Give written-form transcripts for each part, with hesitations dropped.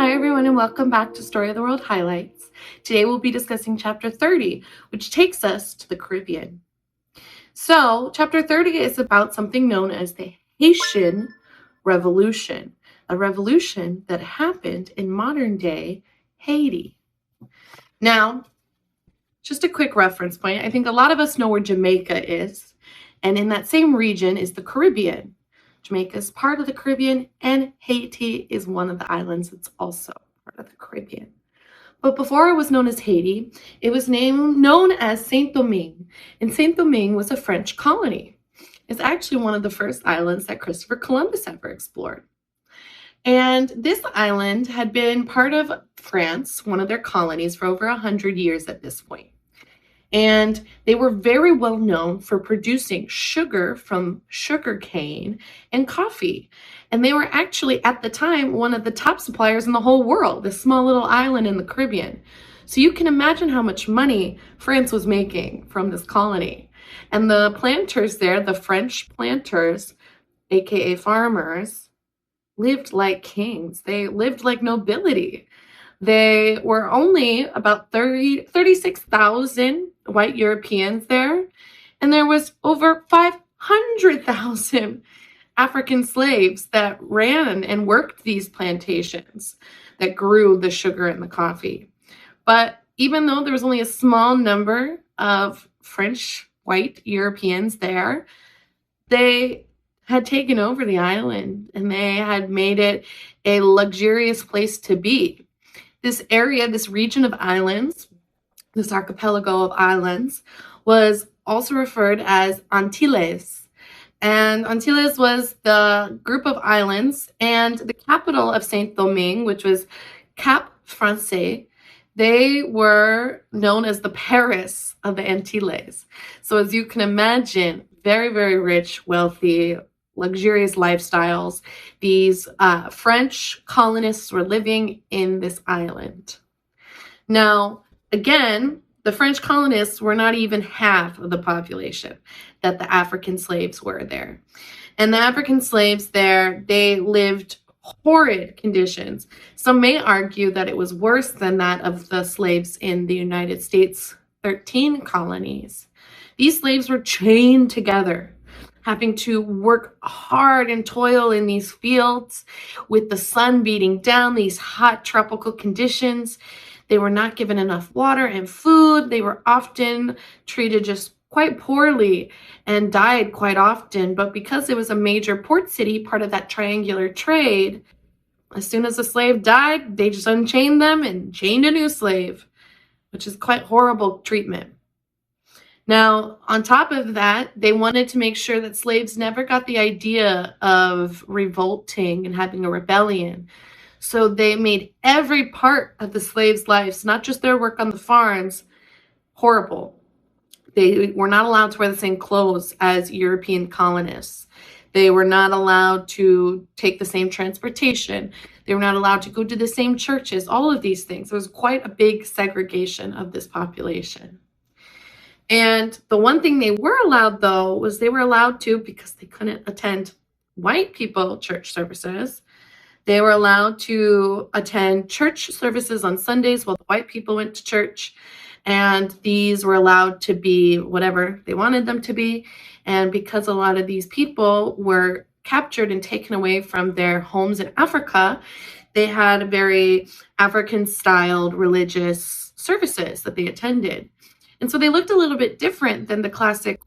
Hi everyone and welcome back to Story of the World Highlights. Today we'll be discussing Chapter 30, which takes us to the Caribbean. So, Chapter 30 is about something known as the Haitian Revolution, a revolution that happened in modern-day Haiti. Now, just a quick reference point. I think a lot of us know where Jamaica is, and in that same region is the Caribbean. Jamaica is part of the Caribbean, and Haiti is one of the islands that's also part of the Caribbean. But before it was known as Haiti, it was known as Saint-Domingue, and Saint-Domingue was a French colony. It's actually one of the first islands that Christopher Columbus ever explored. And this island had been part of France, one of their colonies, for over 100 years at this point. And they were very well known for producing sugar from sugarcane and coffee. And they were actually, at the time, one of the top suppliers in the whole world, this small little island in the Caribbean. So you can imagine how much money France was making from this colony. And the planters there, the French planters, aka farmers, lived like kings. They lived like nobility. They were only about 36,000 white Europeans there, and there was over 500,000 African slaves that ran and worked these plantations that grew the sugar and the coffee. But even though there was only a small number of French white Europeans there, they had taken over the island and they had made it a luxurious place to be. This area, this region of islands, this archipelago of islands, was also referred as Antilles. And Antilles was the group of islands, and the capital of Saint-Domingue, which was Cap Français, they were known as the Paris of the Antilles. So as you can imagine, very, very rich, wealthy, luxurious lifestyles. These French colonists were living in this island. Now, again, the French colonists were not even half of the population that the African slaves were there. And the African slaves there, they lived horrid conditions. Some may argue that it was worse than that of the slaves in the United States' 13 colonies. These slaves were chained together, having to work hard and toil in these fields with the sun beating down, these hot tropical conditions. They were not given enough water and food. They were often treated just quite poorly and died quite often. But because it was a major port city, part of that triangular trade, as soon as a slave died, they just unchained them and chained a new slave, which is quite horrible treatment. Now, on top of that, they wanted to make sure that slaves never got the idea of revolting and having a rebellion. So they made every part of the slaves' lives, not just their work on the farms, horrible. They were not allowed to wear the same clothes as European colonists. They were not allowed to take the same transportation. They were not allowed to go to the same churches, all of these things. There was quite a big segregation of this population. And the one thing they were allowed, though, was they were allowed to, because they couldn't attend white people church services, they were allowed to attend church services on Sundays while the white people went to church. And these were allowed to be whatever they wanted them to be. And because a lot of these people were captured and taken away from their homes in Africa, they had very African-styled religious services that they attended. And so they looked a little bit different than the classic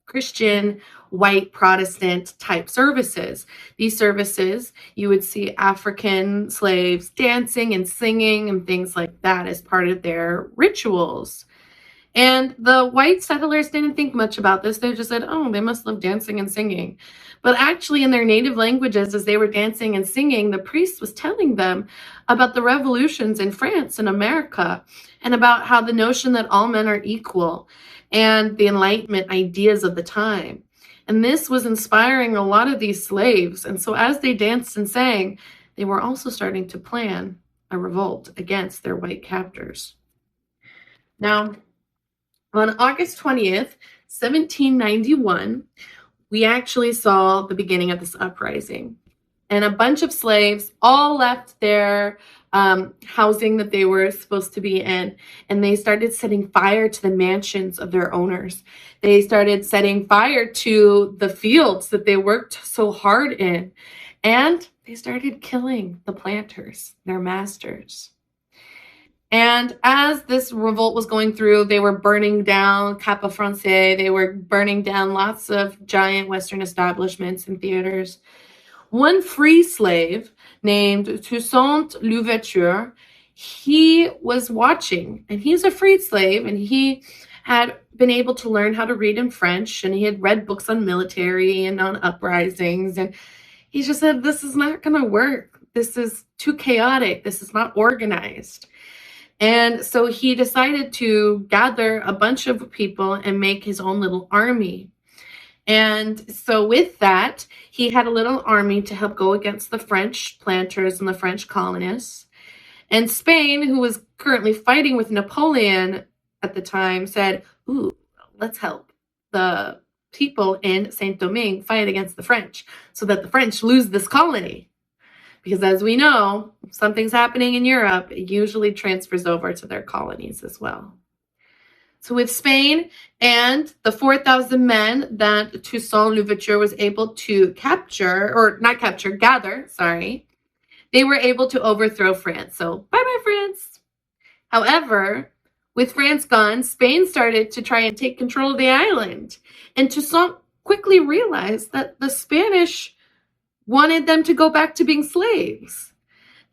Christian, white, Protestant type services. These services, you would see African slaves dancing and singing and things like that as part of their rituals. And the white settlers didn't think much about this. They just said, oh, they must love dancing and singing. But actually in their native languages, as they were dancing and singing, the priest was telling them about the revolutions in France and America, and about how the notion that all men are equal and the Enlightenment ideas of the time. And this was inspiring a lot of these slaves. And so as they danced and sang, they were also starting to plan a revolt against their white captors. Now, on August 20th, 1791, we actually saw the beginning of this uprising. and a bunch of slaves all left their housing that they were supposed to be in, and they started setting fire to the mansions of their owners. They started setting fire to the fields that they worked so hard in, and they started killing the planters, their masters. And as this revolt was going through, they were burning down Cap Français. They were burning down lots of giant Western establishments and theaters. One free slave named Toussaint L'Ouverture, he was watching, and he's a freed slave, and he had been able to learn how to read in French, and he had read books on military and on uprisings, and he just said, this is not going to work. This is too chaotic. This is not organized. And so he decided to gather a bunch of people and make his own little army. And so with that, he had a little army to help go against the French planters and the French colonists. And Spain, who was currently fighting with Napoleon at the time, said, ooh, let's help the people in Saint-Domingue fight against the French so that the French lose this colony. Because as we know, if something's happening in Europe, it usually transfers over to their colonies as well. So with Spain and the 4,000 men that Toussaint L'Ouverture was able to gather, they were able to overthrow France. So bye-bye, France. However, with France gone, Spain started to try and take control of the island. And Toussaint quickly realized that the Spanish wanted them to go back to being slaves.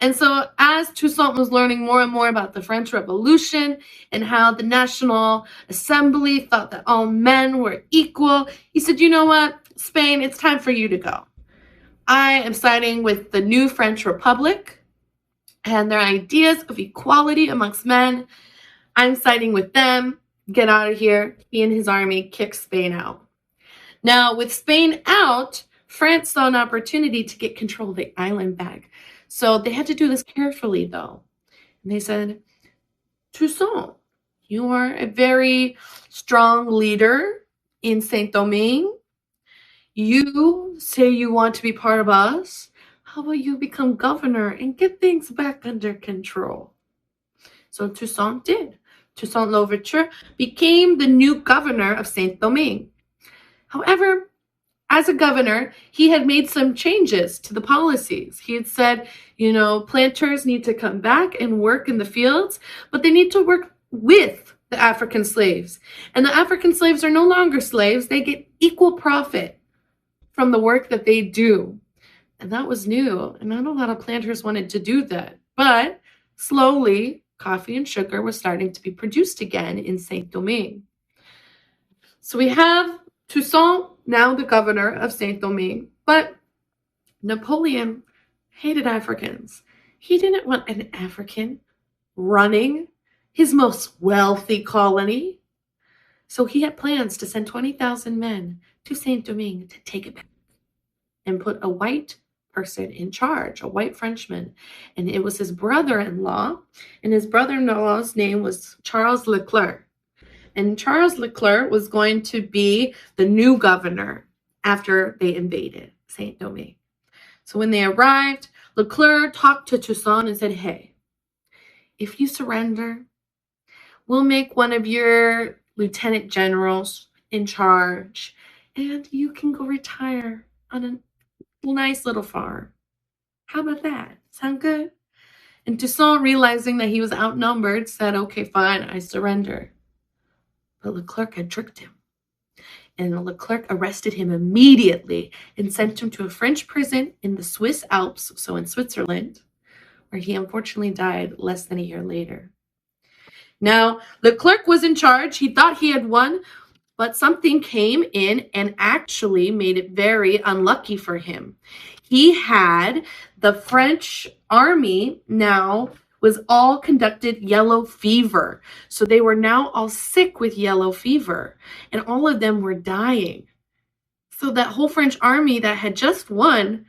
And so as Toussaint was learning more and more about the French Revolution and how the National Assembly thought that all men were equal, he said, you know what, Spain, it's time for you to go. I am siding with the new French Republic and their ideas of equality amongst men. I'm siding with them. Get out of here. He and his army kicked Spain out. Now, with Spain out, France saw an opportunity to get control of the island back. So they had to do this carefully, though. And they said, Toussaint, you are a very strong leader in Saint-Domingue. You say you want to be part of us. How about you become governor and get things back under control? So Toussaint did. Toussaint L'Ouverture became the new governor of Saint-Domingue. However, as a governor, he had made some changes to the policies. He had said, planters need to come back and work in the fields, but they need to work with the African slaves. And the African slaves are no longer slaves. They get equal profit from the work that they do. And that was new. And not a lot of planters wanted to do that. But slowly, coffee and sugar was starting to be produced again in Saint-Domingue. So we have Toussaint, now the governor of Saint-Domingue, but Napoleon hated Africans. He didn't want an African running his most wealthy colony. So he had plans to send 20,000 men to Saint-Domingue to take it back and put a white person in charge, a white Frenchman. And it was his brother-in-law, and his brother-in-law's name was Charles Leclerc. And Charles Leclerc was going to be the new governor after they invaded Saint-Domingue. So when they arrived, Leclerc talked to Toussaint and said, hey, if you surrender, we'll make one of your lieutenant generals in charge, and you can go retire on a nice little farm. How about that? Sound good? And Toussaint, realizing that he was outnumbered, said, okay, fine, I surrender. But Leclerc had tricked him. And Leclerc arrested him immediately and sent him to a French prison in the Swiss Alps, so in Switzerland, where he unfortunately died less than a year later. Now, Leclerc was in charge. He thought he had won, but something came in and actually made it very unlucky for him. He had the French army now was all conducted yellow fever. So they were now all sick with yellow fever, and all of them were dying. So that whole French army that had just won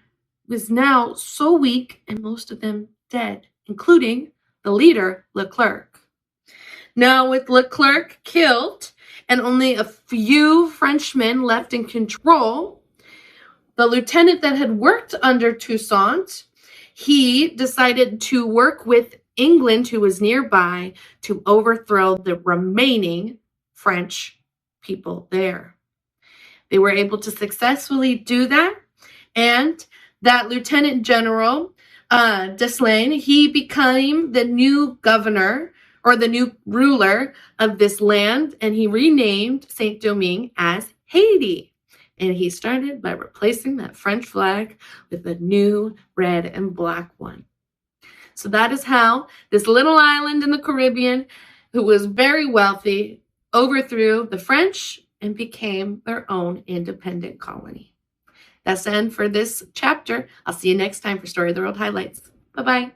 was now so weak, and most of them dead, including the leader, Leclerc. Now, with Leclerc killed and only a few Frenchmen left in control, the lieutenant that had worked under Toussaint, he decided to work with England, who was nearby, to overthrow the remaining French people there. They were able to successfully do that, and that Lieutenant General Toussaint, he became the new governor or the new ruler of this land, and he renamed Saint-Domingue as Haiti. And he started by replacing that French flag with a new red and black one. So that is how this little island in the Caribbean, who was very wealthy, overthrew the French and became their own independent colony. That's the end for this chapter. I'll see you next time for Story of the World Highlights. Bye-bye.